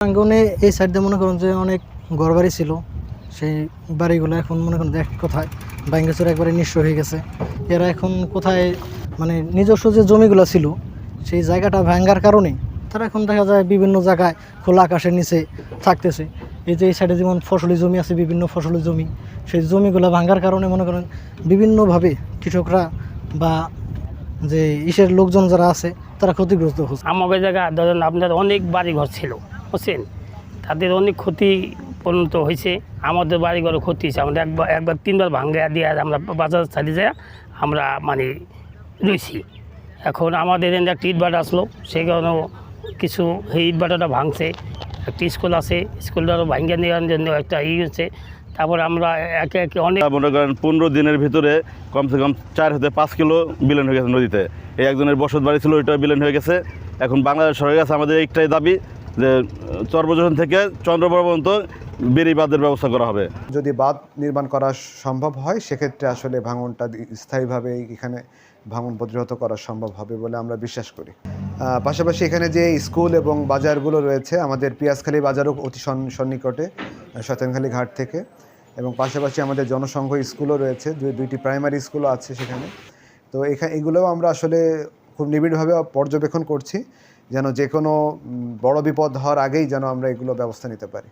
প্রাঙ্গনে এই সাইড দিয়ে মনে করুন যে অনেক ঘরবাড়ি ছিল, সেই বাড়িগুলো এখন মনে করেন এক কথায় ভাঙ্গাচুর একবারে নিঃস্ব হয়ে গেছে। এরা এখন কোথায় মানে নিজস্ব যে জমিগুলো ছিল সেই জায়গাটা ভাঙ্গার কারণে তারা এখন দেখা যায় বিভিন্ন জায়গায় খোলা আকাশের নিচে থাকতেছে। এই যে এই সাইডে যেমন ফসলি জমি আছে, বিভিন্ন ফসলি জমি, সেই জমিগুলো ভাঙ্গার কারণে মনে করেন বিভিন্নভাবে কৃষকরা বা যে ইসের লোকজন যারা আছে তারা ক্ষতিগ্রস্ত হচ্ছে। আমাদের জায়গা ধরেন আপনার অনেক বাড়িঘর ছিল, বুঝছেন, তাদের অনেক ক্ষতি পরিণত হয়েছে। আমাদের বাড়িঘরও ক্ষতি হয়েছে। আমাদের একবার 3বার ভাঙ্গা দিয়ে আমরা বাজার চালিয়ে যায় আমরা মানে রয়েছি। এখন আমাদের একটা ইটভাটা আসলো, সেই কারণেও কিছু এই ইটভাটাটা ভাঙছে। একটা স্কুল আছে, স্কুলটারও ভাঙ্গা নেওয়ার জন্য একটা হচ্ছে। তারপরে আমরা একে একে অনেক মনে করেন 15 দিনের ভিতরে কমসে কম 4 থেকে 5 কিলো বিলীন হয়ে গেছে নদীতে। এই একজনের বসত বাড়ি ছিল, ওইটা বিলীন হয়ে গেছে। এখন বাংলাদেশ সরকারের কাছে আমাদের একটাই দাবি যে চরবজোহন থেকে চন্দ্রপুর পর্যন্ত বেড়িবাঁধের ব্যবস্থা করা হবে। যদি বাঁধ নির্মাণ করা সম্ভব হয় সেক্ষেত্রে আসলে ভাঙনটা স্থায়ীভাবে এখানে ভাঙন প্রতিরোধ করা সম্ভব হবে বলে আমরা বিশ্বাস করি। পাশাপাশি এখানে যে স্কুল এবং বাজারগুলো রয়েছে, আমাদের পিয়াজখালী বাজারও অতি সন্নিকটে শয়তানখালী ঘাট থেকে, এবং পাশাপাশি আমাদের জনসংঘ স্কুলও রয়েছে, দুইটি প্রাইমারি স্কুলও আছে সেখানে। তো এগুলোও আমরা আসলে খুব নিবিড়ভাবে পর্যবেক্ষণ করছি যেন যে কোনো বড় বিপদ হওয়ার আগেই যেন আমরা এগুলো ব্যবস্থা নিতে পারি।